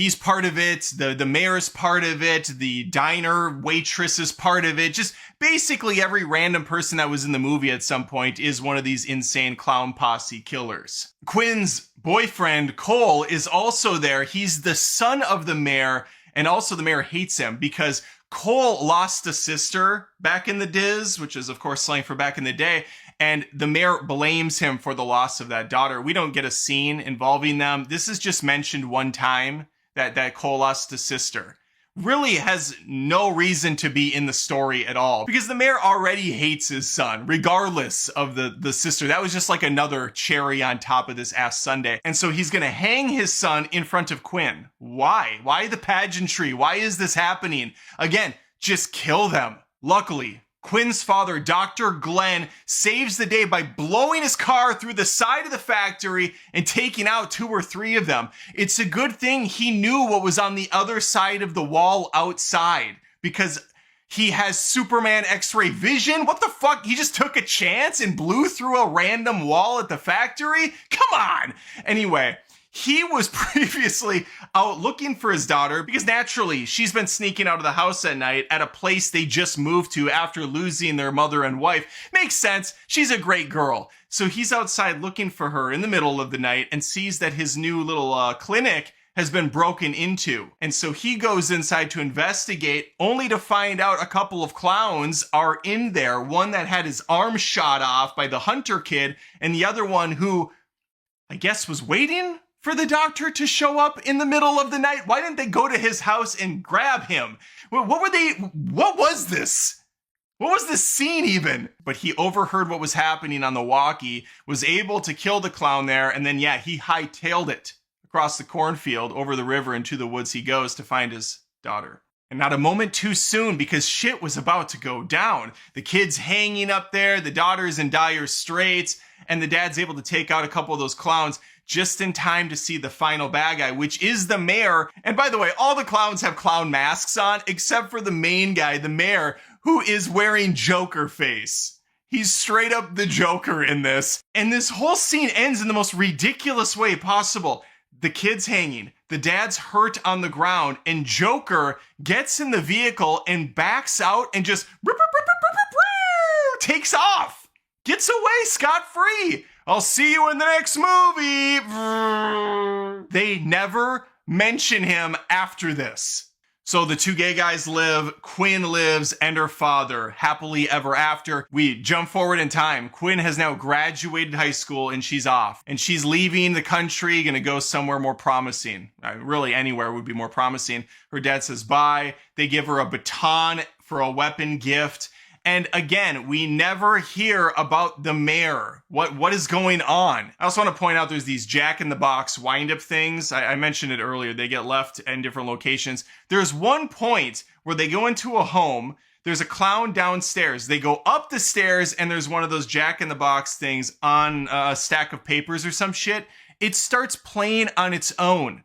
He's part of it. The mayor's part of it. The diner waitress is part of it. Just basically every random person that was in the movie at some point is one of these insane clown posse killers. Quinn's boyfriend, Cole, is also there. He's the son of the mayor, and also the mayor hates him because Cole lost a sister back in the Diz, which is, of course, slang for back in the day, and the mayor blames him for the loss of that daughter. We don't get a scene involving them. This is just mentioned one time that Cole lost a sister. Really has no reason to be in the story at all because the mayor already hates his son, regardless of the sister. That was just like another cherry on top of this ass sundae. And so he's going to hang his son in front of Quinn. Why? Why the pageantry? Why is this happening? Again, just kill them. Luckily, Quinn's father, Dr. Glenn, saves the day by blowing his car through the side of the factory and taking out 2 or 3 of them. It's a good thing he knew what was on the other side of the wall outside because he has Superman X-ray vision. What the fuck? He just took a chance and blew through a random wall at the factory? Come on! Anyway, he was previously out looking for his daughter because naturally she's been sneaking out of the house at night at a place they just moved to after losing their mother and wife. Makes sense. She's a great girl. So he's outside looking for her in the middle of the night and sees that his new little clinic has been broken into. And so he goes inside to investigate, only to find out a couple of clowns are in there. One that had his arm shot off by the hunter kid, and the other one who, I guess, was waiting for the doctor to show up in the middle of the night. Why didn't they go to his house and grab him? What was this? What was this scene even? But he overheard what was happening on the walkie, was able to kill the clown there, and then he hightailed it across the cornfield, over the river, into the woods he goes to find his daughter. And not a moment too soon, because shit was about to go down. The kid's hanging up there, the daughter's in dire straits, and the dad's able to take out a couple of those clowns just in time to see the final bad guy, which is the mayor. And by the way, all the clowns have clown masks on, except for the main guy, the mayor, who is wearing Joker face. He's straight up the Joker in this. And this whole scene ends in the most ridiculous way possible. The kid's hanging, the dad's hurt on the ground, and Joker gets in the vehicle and backs out and just takes off. Gets away scot-free. I'll see you in the next movie. They never mention him after this. So the 2 gay guys live, Quinn lives, and her father happily ever after. We jump forward in time. Quinn has now graduated high school and she's off. And she's leaving the country, gonna go somewhere more promising. Really anywhere would be more promising. Her dad says bye. They give her a baton for a weapon gift. And again, we never hear about the mayor. What is going on? I also want to point out there's these jack-in-the-box wind-up things. I mentioned it earlier. They get left in different locations. There's one point where they go into a home. There's a clown downstairs. They go up the stairs, and there's one of those jack-in-the-box things on a stack of papers or some shit. It starts playing on its own.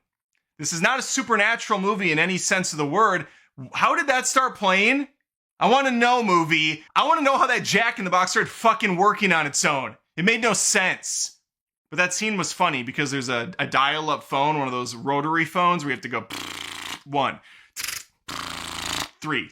This is not a supernatural movie in any sense of the word. How did that start playing? I want to know, movie. I want to know how that jack-in-the-box started fucking working on its own. It made no sense. But that scene was funny because there's a dial-up phone, one of those rotary phones where you have to go 1, 3.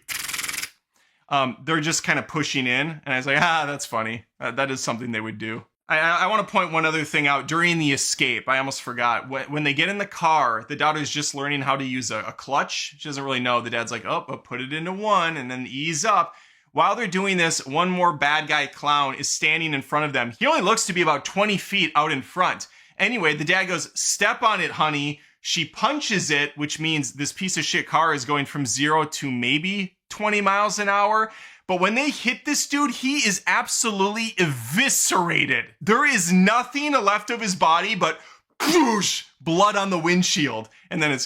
They're just kind of pushing in. And I was like, that's funny. That is something they would do. I want to point one other thing out. During the escape, I almost forgot. When they get in the car, the daughter's just learning how to use a clutch. She doesn't really know. The dad's like, put it into 1 and then ease up. While they're doing this, one more bad guy clown is standing in front of them. He only looks to be about 20 feet out in front. Anyway, the dad goes, step on it, honey. She punches it, which means this piece of shit car is going from 0 to maybe 20 miles an hour. But when they hit this dude, he is absolutely eviscerated. There is nothing left of his body but whoosh, blood on the windshield. And then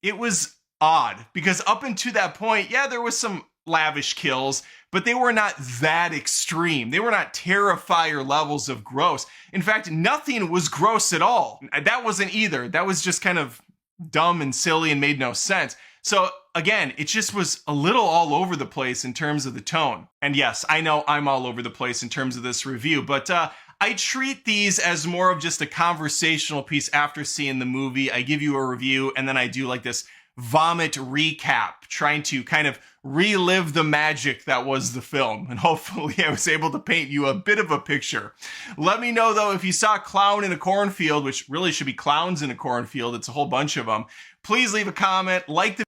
it was odd because up until that point, there was some lavish kills, but they were not that extreme. They were not Terrifier levels of gross. In fact, nothing was gross at all. That wasn't either. That was just kind of dumb and silly and made no sense. So again, it just was a little all over the place in terms of the tone. And yes, I know I'm all over the place in terms of this review, but I treat these as more of just a conversational piece after seeing the movie. I give you a review, and then I do like this vomit recap, trying to kind of relive the magic that was the film. And hopefully I was able to paint you a bit of a picture. Let me know, though, if you saw Clown in a Cornfield, which really should be Clowns in a Cornfield. It's a whole bunch of them. Please leave a comment, like the